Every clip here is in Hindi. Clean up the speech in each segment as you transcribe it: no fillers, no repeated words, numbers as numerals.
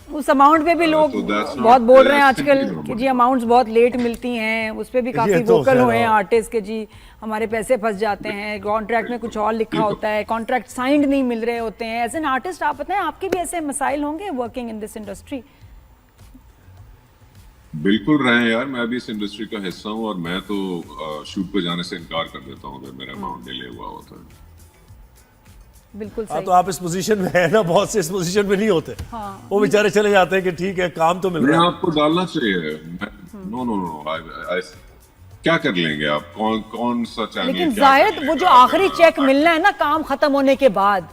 उस अमाउंट पे भी लोग बहुत बोल रहे हैं आजकल कि जी अमाउंट्स बहुत लेट मिलती हैं, उस पर भी काफ़ी वोकल हुए हैं आर्टिस्ट के जी हमारे पैसे फंस जाते हैं, कॉन्ट्रैक्ट में कुछ और लिखा होता है, कॉन्ट्रैक्ट साइंड नहीं मिल रहे होते हैं। एज एन आर्टिस्ट आप बताएं, आपके भी ऐसे मसाइल होंगे वर्किंग इन दिस इंडस्ट्री? बिल्कुल रहे हैं यार, मैं भी इस इंडस्ट्री का हिस्सा हूँ और मैं तो शूट पे जाने से इनकार कर देता हूँ अगर मेरा अमाउंट डिले हुआ होता है। बिल्कुल सही। तो आप इस पोजीशन में है ना, बहुत से इस पोजीशन में नहीं होते। वो बेचारे चले जाते हैं कि ठीक है काम तो मिल रहा है। आपको डालना चाहिए। नो नो नो, क्या कर लेंगे आप? कौन सा चैनल? लेकिन जाहिद वो जो आखिरी चेक मिलना है ना काम खत्म होने के बाद,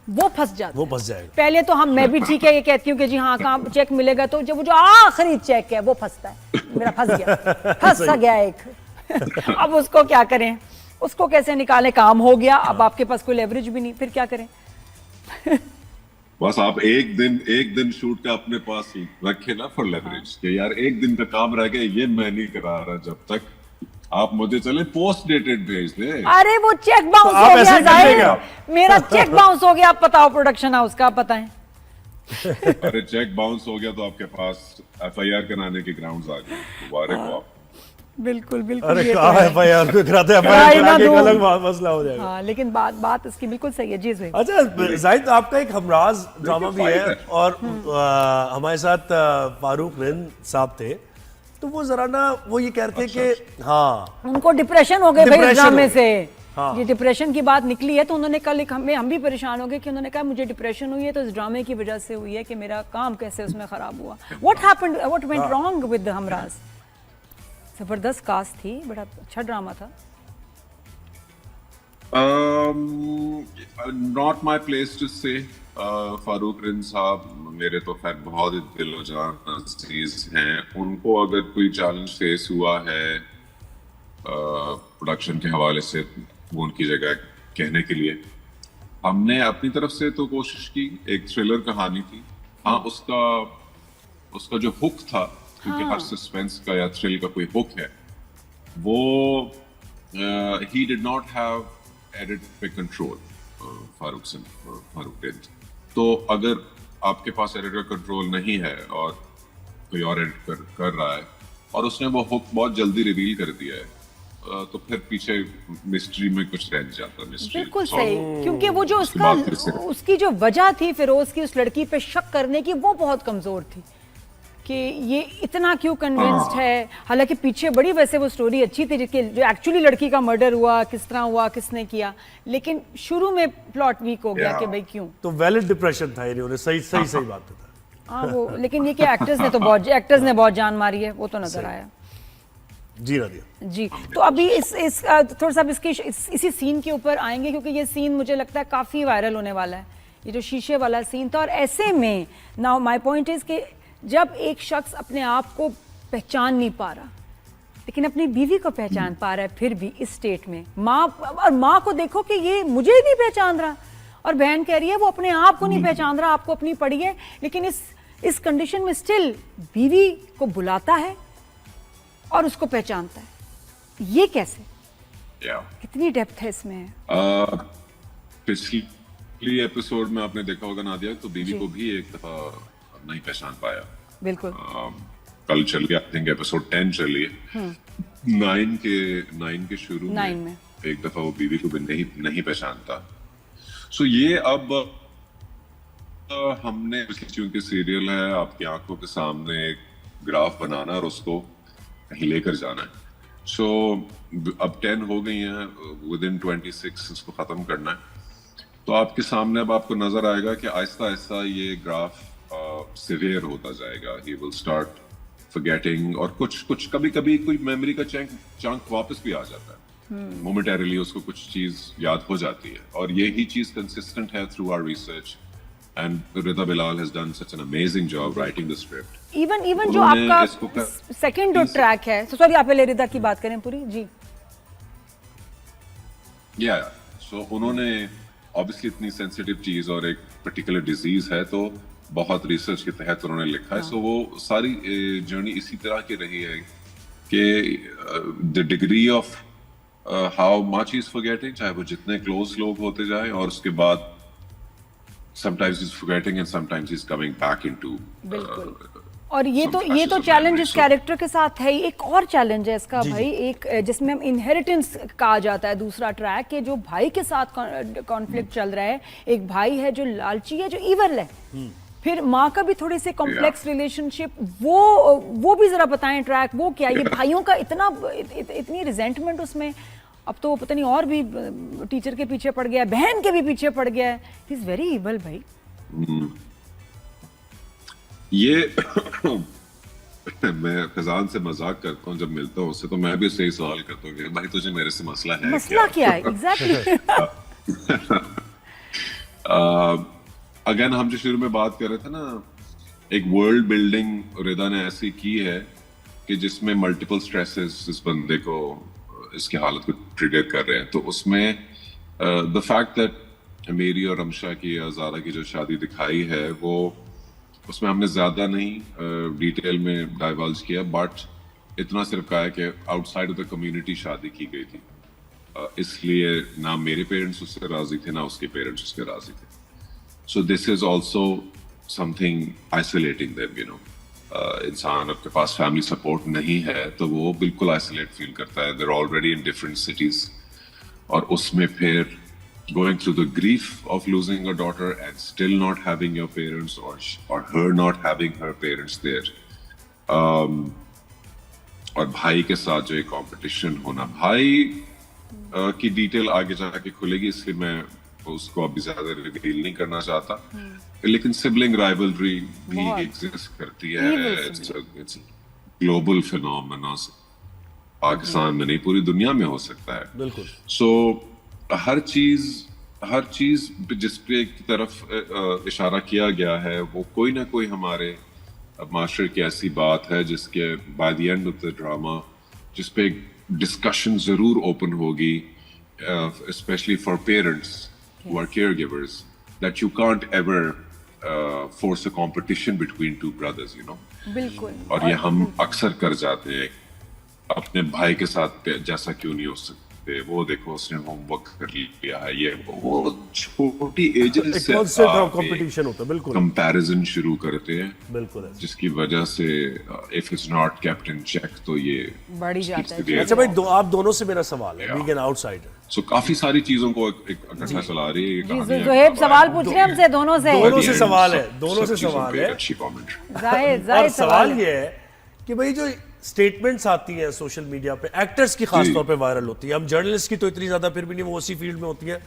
वो फंस जाता है। वो फंस जाएगा। पहले तो मैं भी ठीक है ये कहती हूँ कि जी हाँ काम चेक मिलेगा, तो जब वो जो आखिरी चेक है वो फंसता है, मेरा फंस गया एक। अब उसको क्या करें, उसको कैसे निकालें? काम हो गया, अब आपके पास कोई लेवरेज भी नहीं, फिर क्या करें? बस आप एक दिन शूट का अपने पास रखे ना फॉर लेवरेज, कि यार एक दिन का काम रह गया, ये मैं नहीं करा रहा जब तक आप मुझे चले पोस्ट डेटेड भेज दे। अरे वो चेक बाउंस हो गया जाहिर, मेरा चेक बाउंस हो गया, आप बताओ प्रोडक्शन हाउस का, आप बताएं। अरे चेक बाउंस हो गया तो आपके पास एफआईआर कराने के ग्राउंड्स आ गए, मुबारक हो आप। बिल्कुल बिल्कुल। अरे कहाँ एफआईआर को कराते हैं, एक अलग मसला हो जाएगा। हाँ, लेकिन बात इसकी बिल्कुल सही है जी। अच्छा जाहिद, आपका एक हमराज ड्रामा भी है और हमारे साथ फारूक रिंद साहब थे, तो वो जरा ना वो ये कह रहे थे कि हाँ उनको डिप्रेशन हो गए भाई इस ड्रामे से। हाँ। ये डिप्रेशन की बात निकली है, तो उन्होंने कल हम भी परेशान हो गए कि उन्होंने कहा मुझे डिप्रेशन हुई है तो इस ड्रामे की वजह से हुई है कि मेरा काम कैसे उसमें खराब हुआ। What went wrong with Humraaz? जबरदस्त कास्ट थी, बड़ा अच्छा ड्रामा था। नॉट माई प्लेस टू से। फारूक रिंद साहब मेरे तो खैर बहुत ही दिलो जान अजीज हैं, उनको अगर कोई चैलेंज फेस हुआ है प्रोडक्शन के हवाले से, वो उनकी जगह कहने के लिए हमने अपनी तरफ से तो कोशिश की। एक थ्रिलर कहानी थी, हाँ उसका जो हुक था, क्योंकि हर सस्पेंस का या थ्रिल का कोई हुक है, वो he did not have edit पे कंट्रोल। फारूक रिंद, तो अगर आपके पास एडिटर कंट्रोल नहीं है और कोई और एडिट कर रहा है और उसने वो हुक बहुत जल्दी रिवील कर दिया है, तो फिर पीछे मिस्ट्री में कुछ रह जाता। मिस्ट्री बिल्कुल सही, क्योंकि वो जो उसकी जो वजह थी फिरोज की उस लड़की पे शक करने की, वो बहुत कमजोर थी कि ये इतना क्यों कन्विंस्ड है। हालांकि पीछे बड़ी वैसे वो स्टोरी अच्छी थी, जो एक्चुअली लड़की का मर्डर हुआ, किस तरह हुआ, किसने किया, लेकिन शुरू में प्लॉट वीक हो गया कि भाई क्यों। तो वैलिड डिप्रेशन था, इन्होंने सही बात बताया। हाँ वो, लेकिन ये कि एक्टर्स ने बहुत जान मारी है, वो तो नजर आया। जी राधिया जी, तो अभी इस थोड़ा सा इसी सीन के ऊपर आएंगे, क्योंकि ये सीन मुझे लगता है काफी वायरल होने वाला है, ये जो शीशे वाला सीन था। और ऐसे में नाउ माय पॉइंट इज कि जब एक शख्स अपने आप को पहचान नहीं पा रहा लेकिन अपनी बीवी को पहचान पा रहा है, फिर भी इस स्टेट में माँ को देखो कि ये मुझे ही नहीं पहचान रहा, और बहन कह रही है वो अपने आप को नहीं पहचान रहा, आपको अपनी पड़ी है, लेकिन इस कंडीशन में स्टिल बीवी को बुलाता है और उसको पहचानता है। ये कैसे? कितनी डेप्थ है इसमें? पिछली एपिसोड में आपने देखा होगा नादिया, तो बीवी को भी एक दफा नहीं पहचान पाया। बिल्कुल। कल चल गया, आई थिंक एपिसोड 10 चली है। 9 के शुरू में एक दफा वो बीवी को भी नहीं पहचानता। सो ये अब हमने, क्योंकि सीरियल है, आपकी आंखों के सामने एक ग्राफ बनाना और उसको कहीं लेकर जाना है। सो अब 10 हो गई हैं, विदिन 26 इसको खत्म करना है। तो आपके सामने अब आपको नजर आएगा कि आहिस्ता आहिस्ता ये ग्राफ सिवियर होता जाएगा। ही विल स्टार्ट फॉरगेटिंग, और कुछ कभी कोई मेमोरी का चंक वापस भी आ जाता है, मोमेंटरीली उसको कुछ चीज याद हो जाती है। और यही चीज कंसिस्टेंट है through our research, and Rida Bilal has done such an amazing job writing the script. Even जो आपका सेकंड जो ट्रैक है, सॉरी आप पहले रिदा की बात करें पूरी जी। सो उन्होंने ऑब्वियसली इतनी सेंसिटिव चीज और एक पर्टिकुलर डिजीज है, तो बहुत रिसर्च के तहत उन्होंने लिखा है। सो वो सारी जर्नी इसी तरह की रही है कि the degree of how much is forgetting, चाहे वो जितने क्लोज लोग होते जाए, और उसके बाद sometimes he's forgetting and sometimes he's coming back into बिल्कुल। और ये some तो flashes of चैलेंज memory. इस So- कैरेक्टर के साथ है ही। एक और चैलेंज है इसका जी, भाई, एक जिसमें हम इनहेरिटेंस कहा जाता है, दूसरा ट्रैक के जो भाई के साथ कॉन्फ्लिक्ट चल रहा है। एक भाई है जो लालची है, जो ईवल है, फिर माँ का भी थोड़ी सी कॉम्प्लेक्स रिलेशनशिप, वो भी जरा बताएं ट्रैक, वो क्या ये भाइयों का इतनी रिजेंटमेंट उसमें। अब तो पता नहीं और भी टीचर के पीछे पड़ गया है, बहन के भी पीछे पड़ गया है। ही इज वेरी ईवल भाई। ये मैं खजान से मजाक करता हूँ, जब मिलता हूँ उससे तो मैं भी उससे ही सवाल करता हूँ कि भाई तुझे मेरे से मसला है मसला क्या है एग्जैक्टली? अगेन हम जो शुरू में बात कर रहे थे ना, एक वर्ल्ड बिल्डिंग रिदा ने ऐसी की है कि जिसमें मल्टीपल स्ट्रेसेस इस बंदे को, इसकी हालत को ट्रिगर कर रहे हैं। तो उसमें द फैक्ट दैट मेरी और रमशा की या ज़ारा की जो शादी दिखाई है, वो उसमें हमने ज़्यादा नहीं डिटेल में डाइवल्ज किया, बट इतना सिर्फ कहा है कि आउटसाइड ऑफ द कम्युनिटी शादी की गई थी। इसलिए ना मेरे पेरेंट्स उससे राजी थे, ना उसके पेरेंट्स उसके राजी थे। So this is also something isolating them, you know. इंसान आपके पास फैमिली सपोर्ट नहीं है तो वो बिल्कुल आइसोलेट फील करता है। देर ऑलरेडी इन डिफरेंट सिटीज, और उसमें फिर going through the grief of losing a daughter and still not having your parents, or her not having her parents there, और भाई के साथ जो एक कंपटीशन होना, भाई की डिटेल आगे जाके खुलेगी इसलिए मैं उसको अभी ज्यादा रिवील नहीं करना चाहता, लेकिन सिबलिंग राइवलरी भी एग्जिस्ट करती है। इट्स ग्लोबल फिनोमेना, पाकिस्तान में नहीं पूरी दुनिया में हो सकता है। बिल्कुल। सो हर चीज जिस पे की तरफ इशारा किया गया है, वो कोई ना कोई हमारे माशरे की ऐसी बात है जिसके by the end of the drama जिस पे डिस्कशन जरूर ओपन होगी, specially for parents who are care givers, that you can't ever force a competition between two brothers, you know. बिल्कुल। और ये हम अक्सर कर जाते हैं अपने भाई के साथ, जैसा क्यों नहीं हो सकते, वो देखो उसने होमवर्क कर लिया है, ये वो छोटी एजेस से कंपटीशन होता है। बिल्कुल। कंपैरिजन शुरू करते हैं, बिल्कुल है। जिसकी वजह से if it's not kept in check तो ये बढ़ ही जाता है। अच्छा भाई, आप दोनों से मेरा सवाल है, बीइंग एन आउटसाइडर। सो काफी सारी चीजों को इकट्ठा चला रही है ये कहानी। जोहेब सवाल पूछ रहे हैं हमसे, दोनों से सवाल है, दोनों से सवाल है। अच्छी कमेंट। और सवाल ये है कि भाई जो स्टेटमेंट्स आती हैं सोशल मीडिया पे, एक्टर्स की खास तौर पे वायरल होती है, हम जर्नलिस्ट की तो इतनी ज्यादा फिर भी नहीं, वो उसी फील्ड में होती है,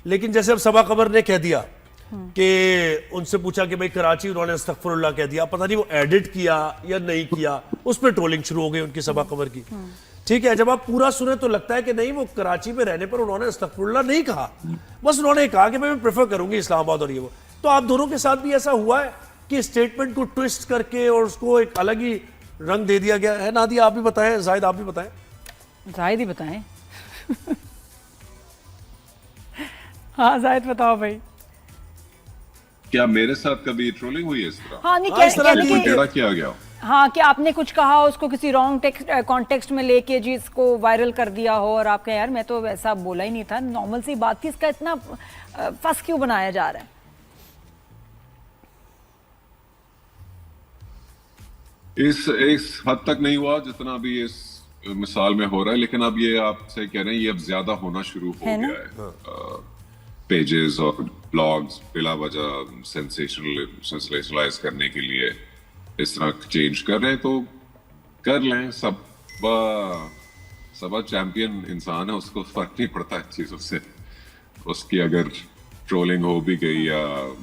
लेकिन जैसे अब सबा कमर ने कह दिया कि उनसे पूछा कि भाई कराची, उन्होंने अस्तगफुरुल्लाह कह दिया, पता नहीं वो एडिट किया या नहीं किया, उस पर ट्रोलिंग शुरू हो गई उनकी सबा कमर की। ठीक है, जब आप पूरा सुने तो लगता है कि नहीं, वो कराची में रहने पर उन्होंने अस्तगफुरुल्लाह नहीं कहा, बस उन्होंने कहा कि मैं प्रेफर करूंगी इस्लामाबाद और ये वो। तो आप दोनों के साथ भी ऐसा हुआ है कि स्टेटमेंट को ट्विस्ट करके और उसको एक अलग ही रंग दे दिया गया है? नादिया आप भी बताएं, जाहिद आप भी बताएं। जाहिद ही बताएं। हाँ जाहिद बताओ भाई। क्या मेरे साथ कभी ट्रोलिंग हुई है इस तरह? हाँ नहीं, इस तरह कहने की की टेढ़ा किया गया? हाँ, कि आपने कुछ कहा, उसको किसी रॉन्ग कॉन्टेक्स्ट में लेके जी इसको वायरल कर दिया हो, और आप कहें यार मैं तो वैसा बोला ही नहीं था, नॉर्मल सी बात थी, इसका इतना फंस क्यों बनाया जा रहा है? इस हद तक नहीं हुआ जितना अभी इस मिसाल में हो रहा है, लेकिन अब ये आपसे कह रहे हैं ये अब ज्यादा होना शुरू हो है गया है। पेजेस और ब्लॉग्स बिला वजह सेंसेशनलाइज करने के लिए इस तरह चेंज कर रहे हैं, तो कर लें। सब चैंपियन इंसान है, उसको फर्क नहीं पड़ता इन चीजों से। उसकी अगर ट्रोलिंग हो भी गई या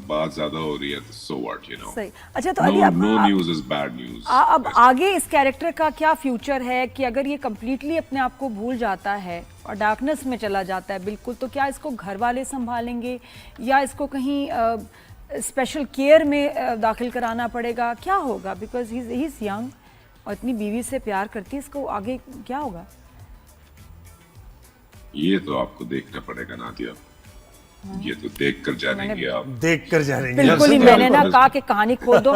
बात ज्यादा हो रही है तो सो व्हाट, यू नो। सही। अच्छा, तो अभी no news is bad news. अब आगे इस कैरेक्टर का क्या फ्यूचर है, कि अगर ये कम्प्लीटली अपने आप को भूल जाता है और डार्कनेस में चला जाता है बिल्कुल, तो क्या इसको घर वाले संभालेंगे या इसको कहीं स्पेशल केयर में दाखिल कराना पड़ेगा? क्या होगा? बिकॉज ही इज यंग और इतनी बीवी से प्यार करती है, इसको आगे क्या होगा? ये तो आपको देखना पड़ेगा नादिया, ये तो देख कर जानेंगे आप। देख कर जानेंगे। बिल्कुल ही, मैंने ना कहा कि कहानी खोल दो।